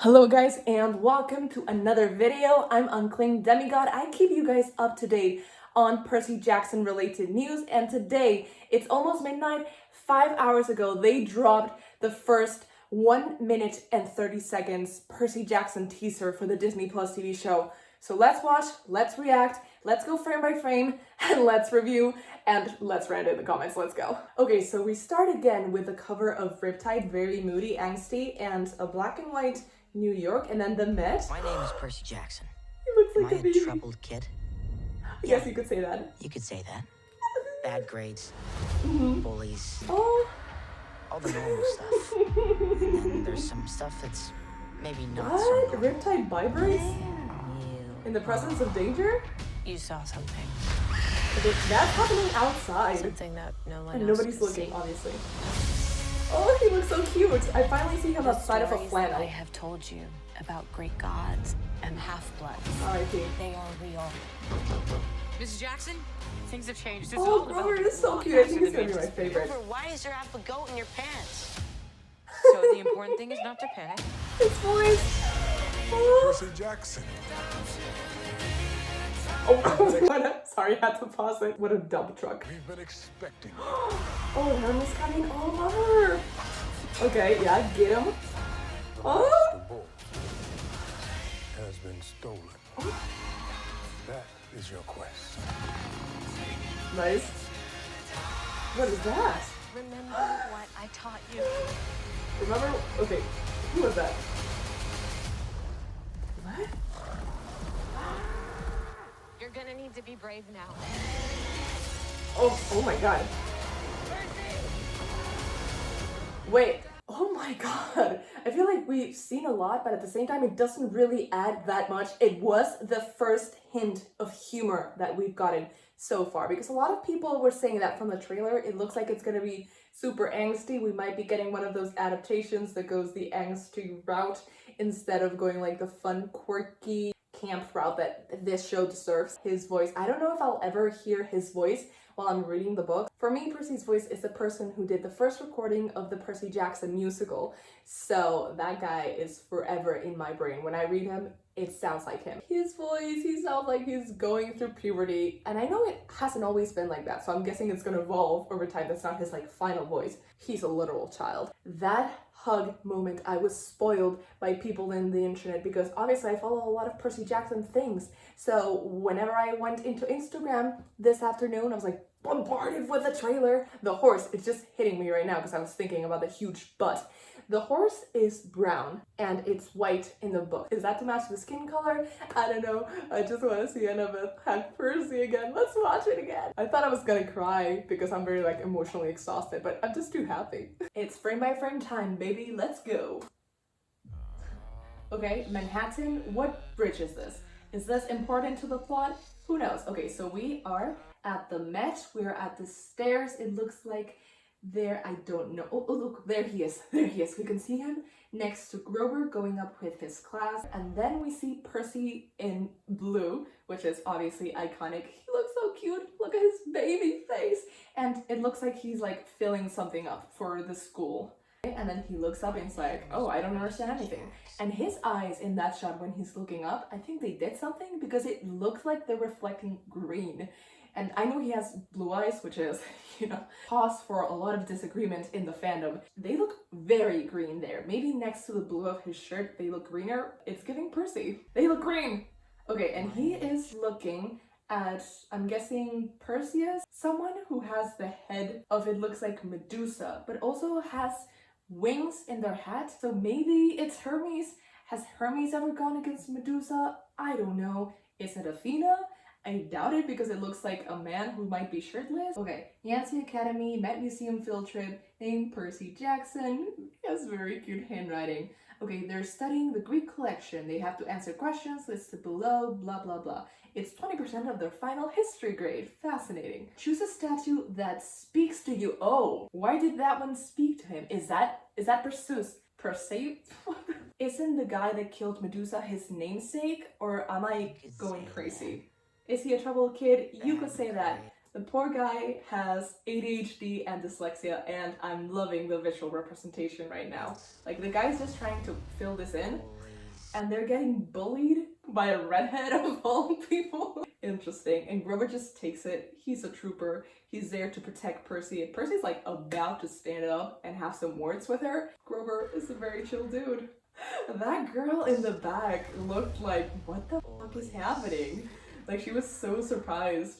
Hello guys and welcome to another video. I'm Unclaimed Demigod. I keep you guys up to date on Percy Jackson related news, and today it's almost midnight. 5 hours ago they dropped the first 1 minute and 30 seconds Percy Jackson teaser for the Disney Plus TV show. So let's watch, let's react, let's go frame by frame, and let's review, and let's rant in the comments. Let's go. Okay, so we start again with the cover of Riptide, very moody, angsty, and a black and white New York, and then the Met. My name is Percy Jackson. He looks like Am I a baby. troubled kid? Yes, you could say that. You could say that. Bad grades, bullies, Oh. all the normal stuff. And then there's some stuff that's maybe not so What? normal. Riptide vibrates? In the presence of danger? You saw something. Okay, that's happening outside. Something that no one And else nobody's could looking, see. obviously. Oh, he looks so cute. I finally see him The outside of a stories flannel. I have told you about great gods and half-bloods. R.I.P. They are real. Mrs. Jackson, things have changed. It's Oh, all Robert about is so cute. I think he's gonna be my favorite. Why is there half a goat in your pants? So the important thing is not to panic. His voice. Oh. Percy Jackson. Oh, what a, sorry, I had to pause it. What a dump truck. We've been expecting. Oh, Hermes coming. Oh, love her. Okay, yeah, get him. Oh. The bull has been stolen. That is your quest. Nice. What is that? Remember what I taught you. Remember? Okay, who was that? What? You're gonna need to be brave now. Oh my god. Wait. Oh my god. I feel like we've seen a lot, but at the same time, it doesn't really add that much. It was the first hint of humor that we've gotten so far, because a lot of people were saying that from the trailer. It looks like it's gonna be super angsty. We might be getting one of those adaptations that goes the angsty route instead of going like the fun, quirky camp route that this show deserves. His voice, I don't know if I'll ever hear his voice while I'm reading the book. For me, Percy's voice is the person who did the first recording of the Percy Jackson musical. So that guy is forever in my brain. When I read him, it sounds like him. His voice, he sounds like he's going through puberty. And I know it hasn't always been like that, so I'm guessing it's gonna evolve over time. That's not his like final voice. He's a literal child. That hug moment, I was spoiled by people in the internet because obviously I follow a lot of Percy Jackson things. So whenever I went into Instagram this afternoon, I was like bombarded with the trailer. The horse, it's just hitting me right now because I was thinking about the huge butt. The horse is brown and it's white in the book. Is that to match the skin color? I don't know. I just want to see Annabeth have Percy again. Let's watch it again. I thought I was gonna cry because I'm very like emotionally exhausted, but I'm just too happy. It's frame by frame time, baby. Let's go. Okay, Manhattan. What bridge is this? Is this important to the plot? Who knows? Okay, so we are at the Met. We're at the stairs. It looks like there, I don't know. Oh, look, there he is. There he is. We can see him next to Grover going up with his class. And then we see Percy in blue, which is obviously iconic. He looks so cute. Look at his baby face. And it looks like he's like filling something up for the school. And then he looks up and he's like, oh, I don't understand anything. And his eyes in that shot when he's looking up, I think they did something because it looks like they're reflecting green. And I know he has blue eyes, which is, you know, cause for a lot of disagreement in the fandom. They look very green there. Maybe next to the blue of his shirt, they look greener. It's giving Percy. They look green. Okay, and he is looking at, I'm guessing, Perseus? Someone who has the head of, it looks like Medusa, but also has wings in their hat. So maybe it's Hermes. Has Hermes ever gone against Medusa? I don't know. Is it Athena? I doubt it because it looks like a man who might be shirtless. Okay, Yancey Academy, Met Museum field trip, named Percy Jackson. He has very cute handwriting. Okay, they're studying the Greek collection. They have to answer questions listed below, blah, blah, blah. It's 20% of their final history grade. Fascinating. Choose a statue that speaks to you. Oh, why did that one speak to him? Is that Perseus? Perseus? Isn't the guy that killed Medusa his namesake? Or am I going crazy? Is he a troubled kid? You could say that. The poor guy has ADHD and dyslexia, and I'm loving the visual representation right now. Like, the guy's just trying to fill this in, and they're getting bullied by a redhead of all people. Interesting. And Grover just takes it. He's a trooper. He's there to protect Percy, and Percy's like about to stand up and have some words with her. Grover is a very chill dude. That girl in the back looked like, what the fuck is happening? Like, she was so surprised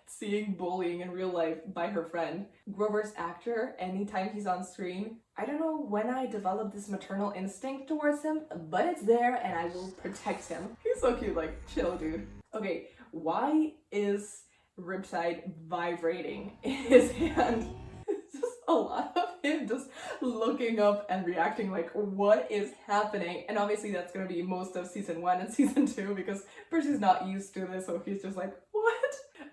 seeing bullying in real life by her friend. Grover's actor, anytime he's on screen, I don't know when I developed this maternal instinct towards him, but it's there and I will protect him. He's so cute, like, chill dude. Okay, why is Riptide vibrating in his hand? It's just a lot of him just looking up and reacting like, what is happening? And obviously that's gonna be most of season 1 and season 2 because Percy's not used to this, so he's just like, what?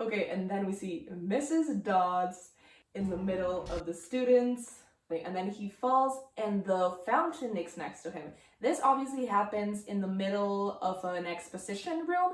Okay, and then we see Mrs. Dodds in the middle of the students, and then he falls and the fountain nicks next to him. This obviously happens in the middle of an exposition room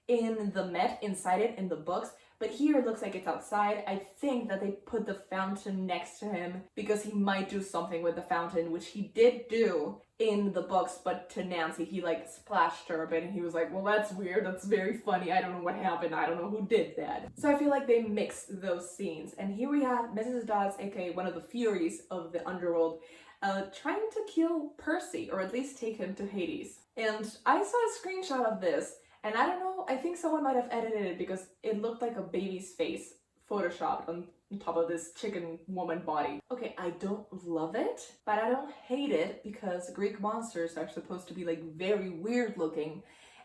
in the Met, inside it in the books, but here it looks like it's outside. I think that they put the fountain next to him because he might do something with the fountain, which he did do in the books, but to Nancy, he like splashed her a bit and he was like, well, that's weird, that's very funny, I don't know what happened, I don't know who did that. So I feel like they mixed those scenes. And here we have Mrs. Dodds, aka one of the Furies of the underworld, trying to kill Percy, or at least take him to Hades. And I saw a screenshot of this, and I don't know, I think someone might have edited it because it looked like a baby's face photoshopped on top of this chicken woman body. Okay, I don't love it, but I don't hate it because Greek monsters are supposed to be like very weird looking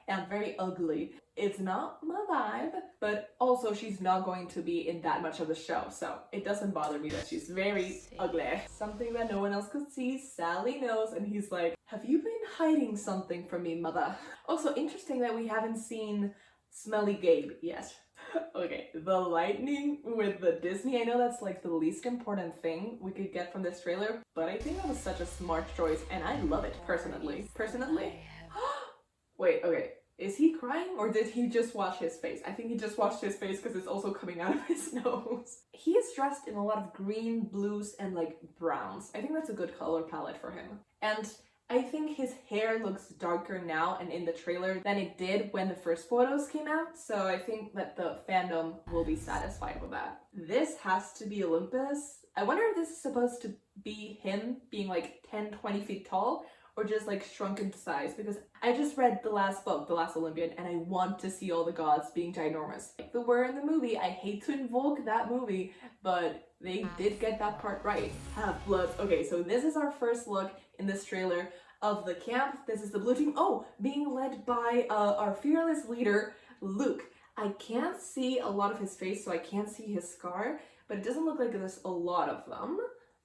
and very ugly. It's not my vibe, but also she's not going to be in that much of the show, so it doesn't bother me that she's very ugly. Something that no one else could see, Sally knows, and he's like, have you been hiding something from me, mother? Also, interesting that we haven't seen Smelly Gabe yet. Okay, the lightning with the Disney, I know that's like the least important thing we could get from this trailer, but I think that was such a smart choice, and I love it, personally. Wait, okay. Is he crying or did he just wash his face? I think he just washed his face because it's also coming out of his nose. He is dressed in a lot of green, blues, and like browns. I think that's a good color palette for him. And I think his hair looks darker now and in the trailer than it did when the first photos came out. So I think that the fandom will be satisfied with that. This has to be Olympus. I wonder if this is supposed to be him being like 10-20 feet tall, or just like shrunken to size, because I just read the last book, The Last Olympian, and I want to see all the gods being ginormous. Like the were in the movie, I hate to invoke that movie, but they did get that part right. Half-Bloods. Okay, so this is our first look in this trailer of the camp. This is the blue team. Oh, being led by our fearless leader, Luke. I can't see a lot of his face, so I can't see his scar, but it doesn't look like there's a lot of them.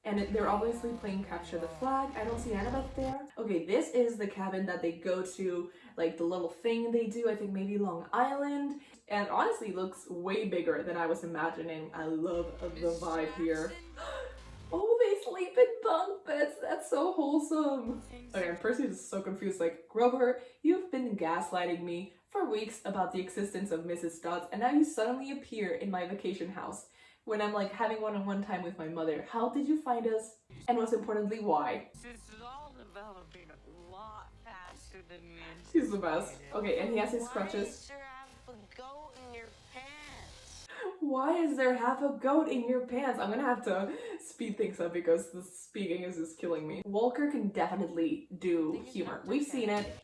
And they're obviously playing capture the flag. I don't see Annabeth there. Okay, this is the cabin that they go to, like the little thing they do, I think maybe Long Island. And honestly looks way bigger than I was imagining. I love the vibe here. Oh, they sleep in bunk beds. That's so wholesome. Okay, and Percy is so confused, like, Grover, you've been gaslighting me for weeks about the existence of Mrs. Dodds, and now you suddenly appear in my vacation house when I'm like having one-on-one time with my mother. How did you find us? And most importantly, why? This is all developing a lot faster than me. He's the best. Okay, and he has his crutches. Why is there half a goat in your pants? Why is there half a goat in your pants? I'm gonna have to speed things up because the speaking is just killing me. Walker can definitely do humor. We've seen it.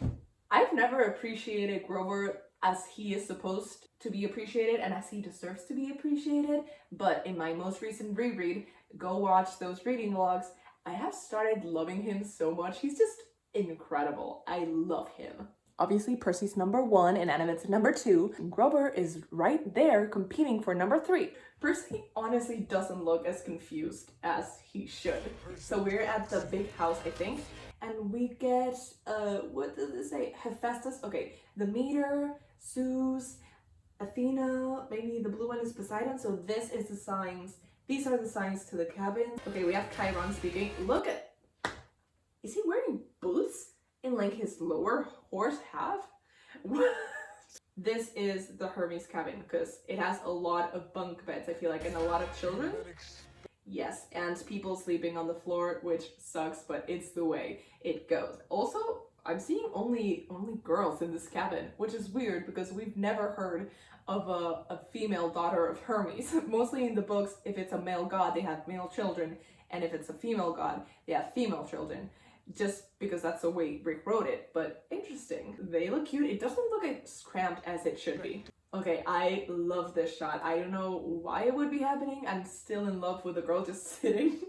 I've never appreciated Grover as he is supposed to be appreciated and as he deserves to be appreciated, but in my most recent reread, go watch those reading logs, I have started loving him so much. He's just incredible. I love him. Obviously, Percy's #1 and Annabeth's #2. Grover is right there competing for #3. Percy honestly doesn't look as confused as he should. So we're at the big house, I think, and we get, what does it say? Hephaestus? Okay, the meter, Zeus, Athena, maybe the blue one is Poseidon. So this is the signs. These are the signs to the cabin. Okay, we have Chiron speaking. Look at, is he wearing boots in like his lower horse half? What? This is the Hermes cabin because it has a lot of bunk beds, I feel like, and a lot of children. Yes, and people sleeping on the floor, which sucks, but it's the way it goes. Also, I'm seeing only girls in this cabin, which is weird because we've never heard of a female daughter of Hermes. Mostly in the books, if it's a male god, they have male children, and if it's a female god, they have female children. Just because that's the way Rick wrote it, but interesting. They look cute. It doesn't look as cramped as it should be. Okay, I love this shot. I don't know why it would be happening. I'm still in love with the girl just sitting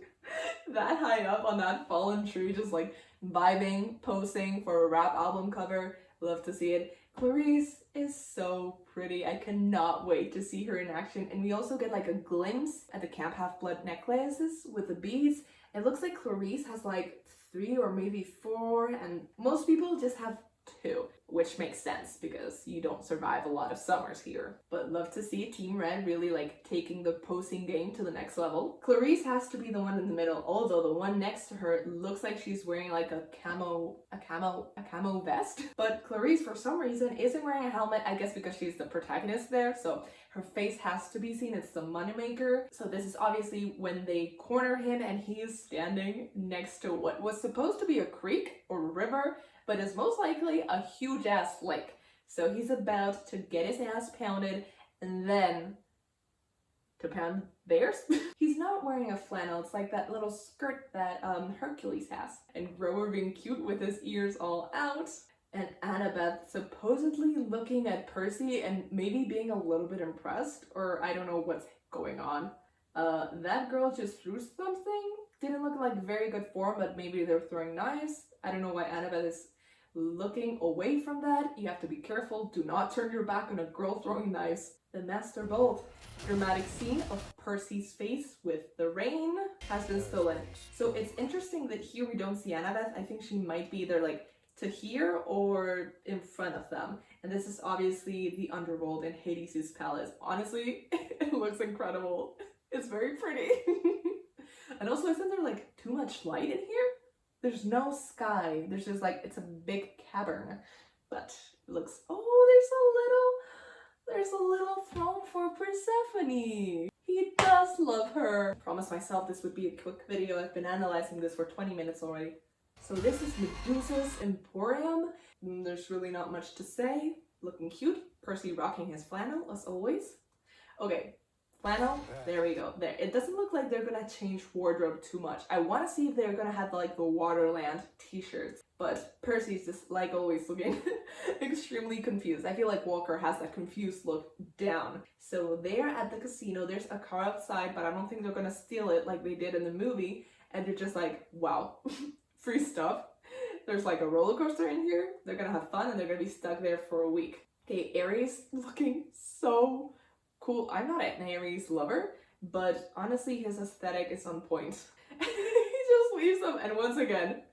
that high up on that fallen tree, just like vibing, posing for a rap album cover. Love to see it. Clarice is so pretty. I cannot wait to see her in action. And we also get like a glimpse at the Camp Half-Blood necklaces with the beads. It looks like Clarice has like 3 or maybe 4, and most people just have 2, which makes sense because you don't survive a lot of summers here. But love to see Team Red really like taking the posing game to the next level. Clarice has to be the one in the middle, although the one next to her looks like she's wearing like a camo vest. But Clarice, for some reason, isn't wearing a helmet, I guess because she's the protagonist there, so her face has to be seen. It's the moneymaker. So this is obviously when they corner him and he is standing next to what was supposed to be a creek or river, but is most likely a huge ass lake. So he's about to get his ass pounded and then to pound theirs. He's not wearing a flannel. It's like that little skirt that Hercules has. And Grover being cute with his ears all out. And Annabeth supposedly looking at Percy and maybe being a little bit impressed, or I don't know what's going on. That girl just threw something. Didn't look like very good form, but maybe they're throwing knives. I don't know why Annabeth is looking away from that. You have to be careful. Do not turn your back on a girl throwing knives. The Master Bolt. Dramatic scene of Percy's face with the rain has been stolen. So it's interesting that here we don't see Annabeth. I think she might be either like to here or in front of them. And this is obviously the underworld in Hades' palace. Honestly, it looks incredible. It's very pretty. And also, isn't there like too much light in here? There's no sky. There's just like, it's a big cavern. But it looks, oh, there's a little throne for Persephone. He does love her. I promised myself this would be a quick video. I've been analyzing this for 20 minutes already. So this is Medusa's Emporium. There's really not much to say. Looking cute. Percy rocking his flannel as always. Okay, flannel, there we go. There. It doesn't look like they're gonna change wardrobe too much. I want to see if they're gonna have like the Waterland t-shirts. But Percy's just like always looking extremely confused. I feel like Walker has that confused look down. So they're at the casino. There's a car outside, but I don't think they're gonna steal it like they did in the movie. And they're just like, wow. Free stuff. There's like a roller coaster in here. They're gonna have fun and they're gonna be stuck there for a week. Okay, Ares looking so cool. I'm not an Ares lover, but honestly his aesthetic is on point. He just leaves them and once again,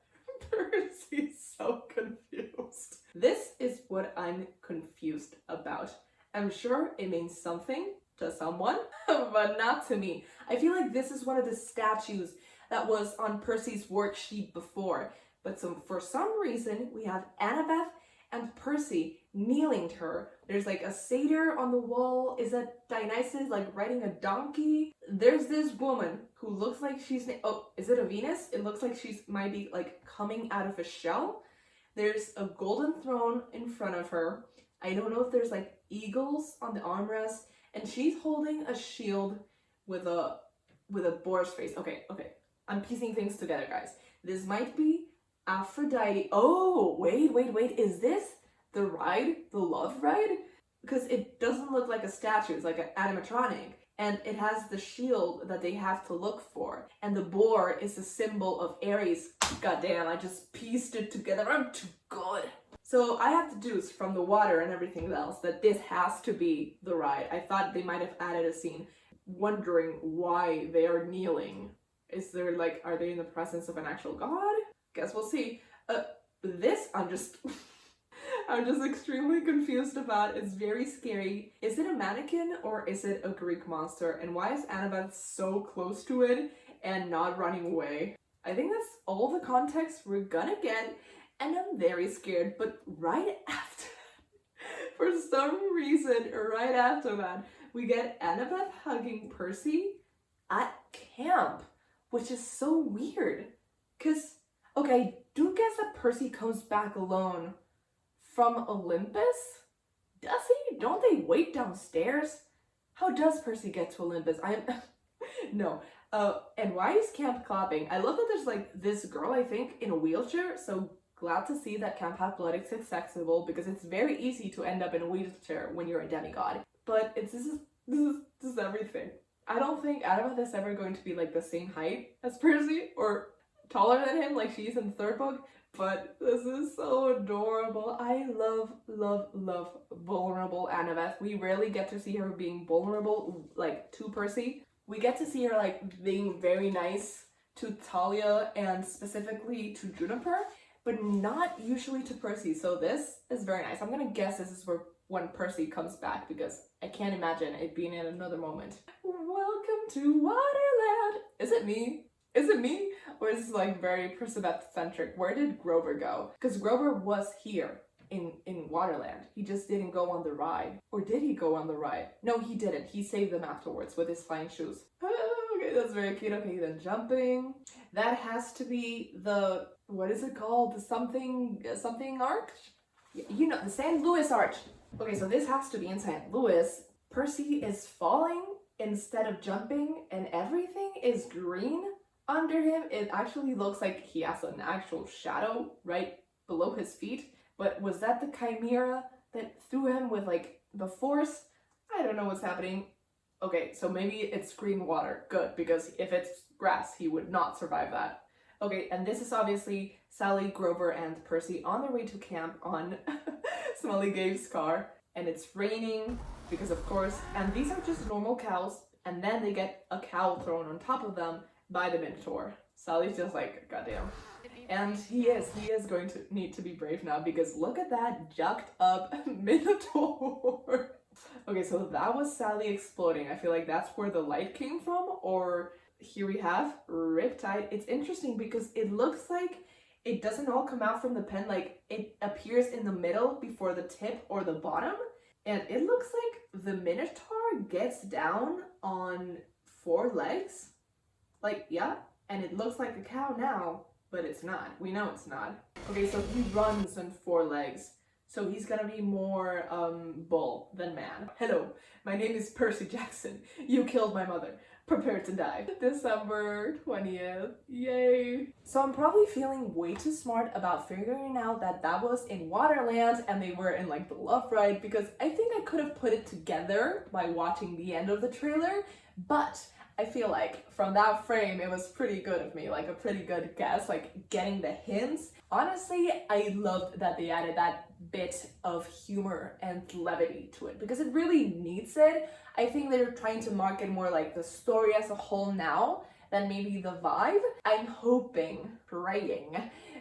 Percy's so confused. This is what I'm confused about. I'm sure it means something to someone, but not to me. I feel like this is one of the statues that was on Percy's worksheet before. But for some reason, we have Annabeth and Percy kneeling to her. There's like a satyr on the wall. Is that Dionysus like riding a donkey? There's this woman who looks like she's, oh, is it a Venus? It looks like she's might be like coming out of a shell. There's a golden throne in front of her. I don't know if there's like eagles on the armrest. And she's holding a shield with a boar's face. Okay. I'm piecing things together, guys. This might be Aphrodite. Oh, wait. Is this the ride? The love ride? Because it doesn't look like a statue. It's like an animatronic. And it has the shield that they have to look for. And the boar is the symbol of Ares. Goddamn, I just pieced it together. I'm too good. So I have deduced from the water and everything else that this has to be the ride. I thought they might have added a scene wondering why they are kneeling. Is there like, are they in the presence of an actual god? Guess we'll see. This, I'm just extremely confused about. It's very scary. Is it a mannequin or is it a Greek monster? And why is Annabeth so close to it and not running away? I think that's all the context we're gonna get and I'm very scared. But right after, for some reason, right after that, we get Annabeth hugging Percy at camp. Which is so weird. Because, okay, do guess that Percy comes back alone from Olympus? Does he? Don't they wait downstairs? How does Percy get to Olympus? No. And why is Camp clapping? I love that there's like this girl, I think, in a wheelchair. So glad to see that Camp Athletics is accessible, because it's very easy to end up in a wheelchair when you're a demigod. But this is everything. I don't think Annabeth is ever going to be like the same height as Percy or taller than him like she is in the third book. But this is so adorable. I love, love, love vulnerable Annabeth. We rarely get to see her being vulnerable like to Percy. We get to see her like being very nice to Talia and specifically to Juniper, but not usually to Percy. So this is very nice. I'm gonna guess this is where when Percy comes back, because I can't imagine it being in another moment. Welcome to Waterland. Is it me? Is it me? Or is this like very Perciveth centric? Where did Grover go? Because Grover was here in Waterland. He just didn't go on the ride. Or did he go on the ride? No, he didn't. He saved them afterwards with his flying shoes. Okay, that's very cute. Okay, then jumping. That has to be the, what is it called? The something arch? You know, the St. Louis arch. Okay, so this has to be in St. Louis. Percy is falling instead of jumping, and everything is green under him. It actually looks like he has an actual shadow right below his feet. But was that the chimera that threw him with like the force? I don't know what's happening. Okay, so maybe it's green water. Good, because if it's grass, he would not survive that. Okay, and this is obviously Sally, Grover, and Percy on their way to camp on Smelly Gabe's car. And it's raining, because of course, and these are just normal cows, and then they get a cow thrown on top of them by the Minotaur. Sally's just like, goddamn. And he is going to need to be brave now, because look at that jacked up Minotaur. Okay, so that was Sally exploding. I feel like that's where the light came from, or here we have Riptide. It's interesting because it looks like it doesn't all come out from the pen, like it appears in the middle before the tip or the bottom, and it looks like the Minotaur gets down on 4 legs. Like, yeah, and it looks like a cow now, but it's not. We know it's not. Okay, so he runs on 4 legs. So he's gonna be more bull than man. Hello, my name is Percy Jackson. You killed my mother. Prepare to die. December 20th. Yay. So I'm probably feeling way too smart about figuring out that that was in Waterland and they were in like the love ride, because I think I could have put it together by watching the end of the trailer, but I feel like from that frame, it was pretty good of me, like a pretty good guess, like getting the hints. Honestly, I loved that they added that bit of humor and levity to it, because it really needs it. I think they're trying to market more like the story as a whole now than maybe the vibe. I'm hoping, praying,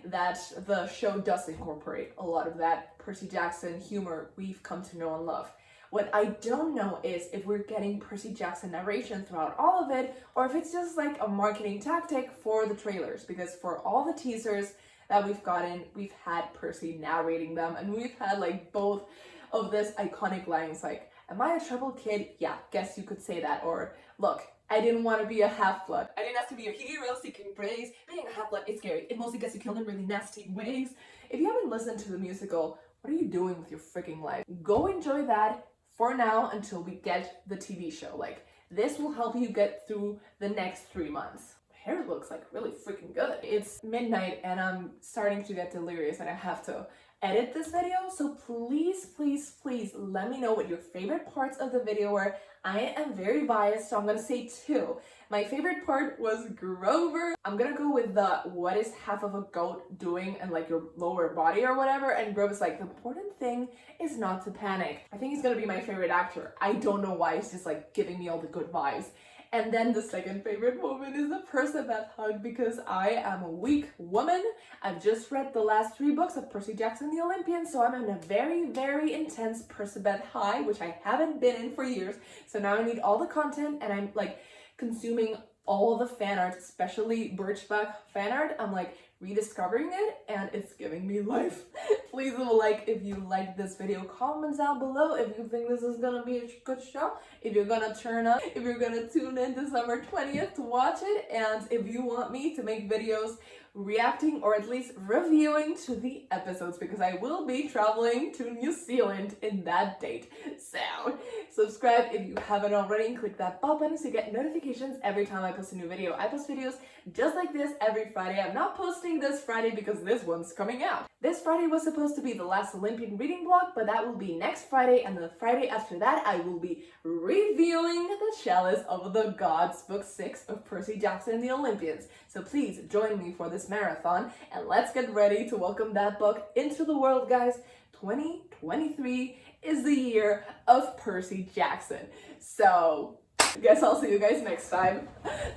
that the show does incorporate a lot of that Percy Jackson humor we've come to know and love. What I don't know is if we're getting Percy Jackson narration throughout all of it, or if it's just like a marketing tactic for the trailers, because for all the teasers that we've gotten, we've had Percy narrating them, and we've had like both of this iconic lines like, am I a troubled kid? Yeah, guess you could say that. Or, look, I didn't want to be a half-blood. I didn't have to be a hero seeking praise. Being a half-blood is scary. It mostly gets you killed in really nasty ways. If you haven't listened to the musical, what are you doing with your freaking life? Go enjoy that for now until we get the TV show. Like, this will help you get through the next 3 months. My hair looks like really freaking good. It's midnight and I'm starting to get delirious and I have to edit this video, so please, please, please let me know what your favorite parts of the video were. I am very biased, so I'm gonna say 2. My favorite part was Grover. I'm gonna go with the what is half of a goat doing and like your lower body or whatever, and Grover's like, the important thing is not to panic. I think he's gonna be my favorite actor. I don't know why, he's just like giving me all the good vibes. And then the second favorite moment is the Perciveth hug, because I am a weak woman. I've just read the last 3 books of Percy Jackson, the Olympians, so I'm in a very, very intense Perciveth high, which I haven't been in for years. So now I need all the content, and I'm like consuming all the fan art, especially Birchback fan art. I'm like rediscovering it and it's giving me life. Please leave a like if you liked this video. Comment down below if you think this is gonna be a good show, if you're gonna turn up, if you're gonna tune in December 20th to watch it, and if you want me to make videos reacting or at least reviewing to the episodes because I will be traveling to New Zealand in that date. So subscribe if you haven't already and click that bell button so you get notifications every time I post a new video. I post videos just like this every Friday. I'm not posting this Friday because this one's coming out. This Friday was supposed to be the last Olympian reading vlog, but that will be next Friday, and the Friday after that I will be reviewing the Chalice of the Gods, book 6 of Percy Jackson and the Olympians. So please join me for this marathon and let's get ready to welcome that book into the world, guys. 2023 is the year of Percy Jackson. So I guess I'll see you guys next time.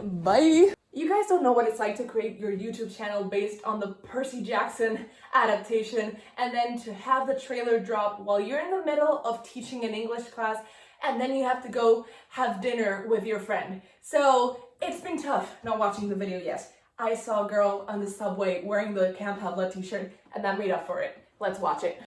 Bye! You guys don't know what it's like to create your YouTube channel based on the Percy Jackson adaptation and then to have the trailer drop while you're in the middle of teaching an English class and then you have to go have dinner with your friend. So it's been tough not watching the video yet. I saw a girl on the subway wearing the Camp Havla t-shirt and that made up for it. Let's watch it.